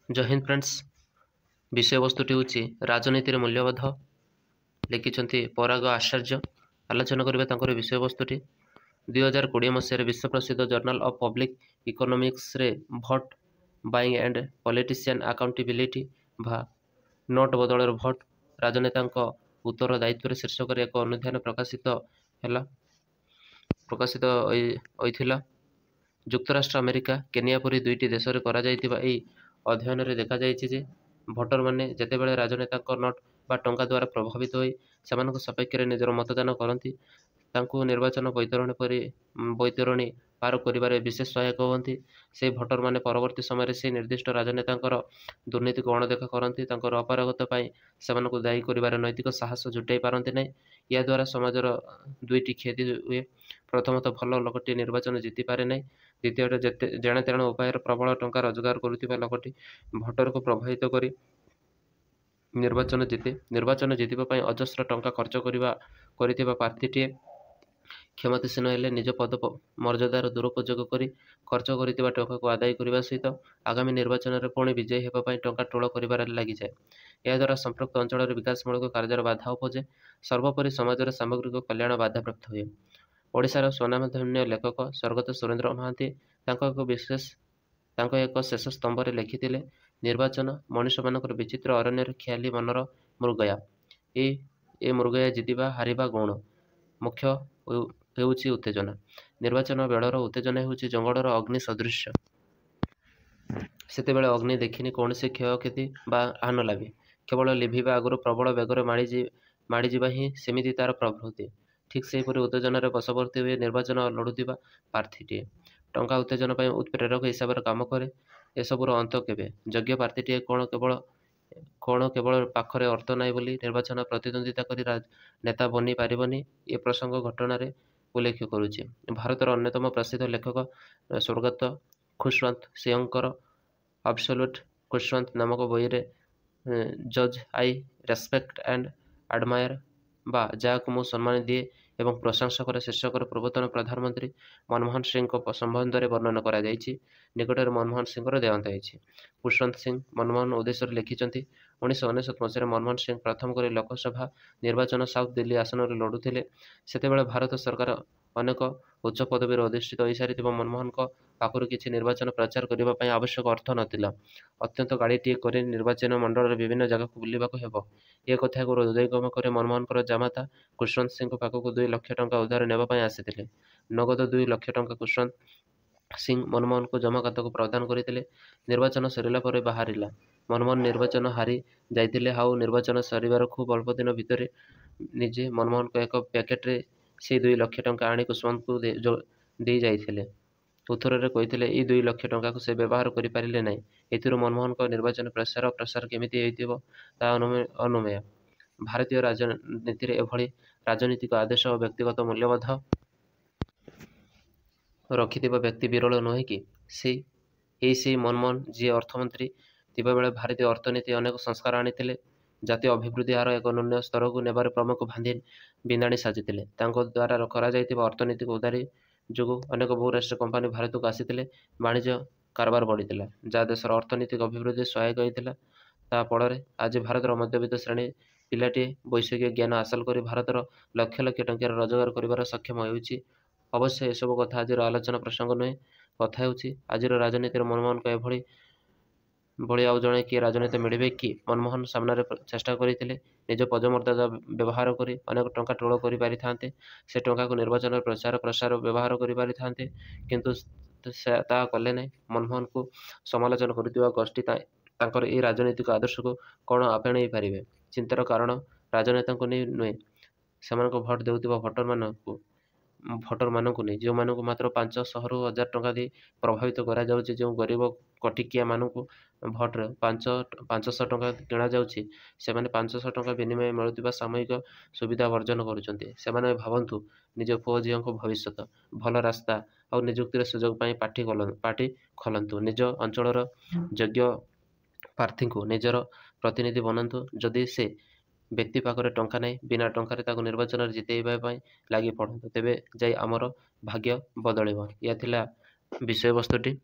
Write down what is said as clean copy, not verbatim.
जय हिंद फ्रेंड्स। विषय वस्तुटी हूँ राजनीतिर मूल्यबोध। लिखिं पराग आचार्य। आलोचना करबा विषय वस्तुटी 2020 मसीह विश्व प्रसिद्ध जर्नल ऑफ पब्लिक इकोनॉमिक्स रे vote buying and politician accountability भा नोट बदल भोट राजनेता उत्तर दायित्व शीर्षक एक अनुध्यान प्रकाशित जुक्तराष्ट्र अमेरिका केनिया परी दुईटी देश में अध्ययन में देखा जे भोटर माने जेतेबेले राजनेता नोट बा टंका द्वारा प्रभावित होई सेमानक सपेक्ष निजर मतदान करती निर्वाचन बैतरणी पार करिबारे विशेष सहायक होती। से भोटर माने परवर्ती समय से निर्दिष्ट राजनेता दुर्नीति को अणदेखा करती अपारगता सेमानक दायी करिबारे नैतिक साहस जुटाई पारती नहीं। या द्वारा समाजर दुईटी क्षति हुए। प्रथमतः भल लोकटी निर्वाचन जीति पारे नहीं। द्वितीय जेणे तेणे उपाय प्रबल टंका रोजगार करुवा लोकटी भोटर को प्रभावित कर निर्वाचन जीते। निर्वाचन जीतवा अजस्र टंका खर्च कर प्रार्थीटीए क्षमतासीन हेले निज पद मर्यादार दुरुपयोग कर खर्च कर टंका को आदाय करने सहित आगामी निर्वाचन में पुणी विजयी होगापी टंका टोल कर लगी जाए। याद्वारा संपृक्त अंचल विकासमूलक कार्यर बाधा उपजे। सर्वोपरि समाजर सामग्रिक कल्याण बाधाप्राप्त हुए। ओडिशार स्वनामधन्य लेखक स्वर्गत सुरेन्द्र महांती एक शेष स्तंभ लिखिते निर्वाचन मनुष्य मानकर विचित्र अरण्यर ख्याली मनर मृगया। ए मृगया जितिबा हारिबा गौण मुख्य हेउछि उत्तेजना। निर्वाचन बेलर उत्तेजना हेउछि जंगलर अग्नि सदृश। सेतेबेले अग्नि देखिनी कौनसी क्षयक्षति बा हान केवल लिभिबा आगुरी प्रबल बेगर माड़ी जिबा ही सेमिति तार प्रवृत्ति। ठीक सेहीपरि उत्तेजनार वशवर्ती हुए निर्वाचन लड़ुवा प्रार्थीटीए। टंका उत्तेजन उत्प्रेरक हिसाब से काम करे। एसबूर अंत केबे? योग्य प्रार्थीटीए कौन केवल पाखरे अर्थ नाई बोली निर्वाचन प्रतिद्वंदिता करी नेता बनी पारिबनी। ए प्रसंग घटना उल्लेख करुचे। भारतर अन्यतम प्रसिद्ध लेखक स्वर्गत खुशवंत सिंहकर अब्सोल्यूट खुशवंत नामक बही जज आई रेस्पेक्ट एंड एडमायर बा जहाँ मु सम्मान दिए एवं प्रशंसा कर शीर्षक पूर्वतन प्रधानमंत्री मनमोहन सिंह संबंध में वर्णन कर निकट मनमोहन सिंह देहांत होती। खुशवंत सिंह मनमोहन उद्देश्य लिखिं 1999 मसीह मनमोहन सिंह प्रथम कर लोकसभा निर्वाचन साउथ दिल्ली आसन में लड़ुले। सेतेबेले भारत सरकार अनेक उच्च पदवी अधिष्ठित हो सारी मनमोहन पाखर किसी निर्वाचन प्रचार करने आवश्यक अर्थ नाला। अत्यंत गाड़ीटे कर निर्वाचन मंडल विभिन्न जगह को बुलवाक हेब। ए कथा को हृदयंगम कर मनमोहन जामाता खुशवंत सिंह पाखक 2 लाख टंका उधार नेबापी आसी नगद 2 लाख टंका खुशवंत सिंह मनमोहन को जमाखात को प्रदान करते। निर्वाचन सरिला पर बाहरिला मनमोहन निर्वाचन हारी जाइतिले। हाउ निर्वाचन सरिबार खूब अल्प दिन भितर निजे मनमोहन को एक पैकेट्रे से 2 लाख टंका आनी खुशवंत को दे जाइथिले। उत्तर कही ये 2 लाख टंका को से व्यवहार करें ना। एथिरू मनमोहन को निर्वाचन प्रसार केमिति अनुमेय। भारतीय राजनीति एभली राजनीतिक आदेश और व्यक्तिगत मूल्यबोध रखि व्यक्ति विरल नुहे कि से मनमोहन जी अर्थमंत्री थिबा बेले भारतीय अर्थनीति अनेक संस्कार आनी जातीय अभिवृद्धि हार एक न्यून स्तर को नेबार प्रमुख बिंदाणी साजिते। द्वारा करा अर्थनीतिक उदारी जो अनेक बहुराष्ट्रीय कंपानी भारत को आसी वाणिज्य कारबार बढ़ी जहाँ देशर अर्थनीतिक अभिवृद्धि सहायक होता। फल आज भारत मध्यवित्त श्रेणी पिलाटी वैषयिक ज्ञान हासिल कर भारतर लक्ष लक्ष टंकार रोजगार कर सक्षम होती। अवश्य एसबू कथा आज आलोचना प्रसंग नुहे। कथा होची आज राजनीति मनमोहन को एभली आउ जड़े किए राजनीति मिले कि मनमोहन सामने चेष्टा करते निज पदमर्यादा व्यवहार कर अनेक टंका टोल कर पारि थांते। से टंका को निर्वाचन प्रचार प्रसार व्यवहार कर पारि थांते किंतु ता कले नहीं। मनमोहन को समालोचना करुवा गोष्ठी तांकर ए राजनीतिक आदर्श को कौन आपणई पारे? चिंतार कारण राजनेता को नहीं नुहे से भोट देउतिबा भोटर मानक नहीं जो मानक मात्र 500 ରୁ 1000 टंका दी प्रभावित करा जाउछि। जो गरीब कटिकिया मानक भोट 500 टंका किणा जाउछि से माने 500 टंका विनिमय मिलुतिबा सामूहिक सुविधा वर्जन करुछन्ते। से माने भावन्तु निज पुओ झिओ को भविष्यत भल रास्ता और नियुक्तिर सुजोग पार्टी खोलंतु। निज अंचलर योग्य प्रार्थी को निजर प्रतिनिधि बनंतु। जदि से व्यक्ति पाखरे टंका नहीं बिना टंकार ताको निर्वाचन जितेबा लगी पड़तु तेबे जाई आमर भाग्य बदलिब। या थिला विषय वस्तुटी।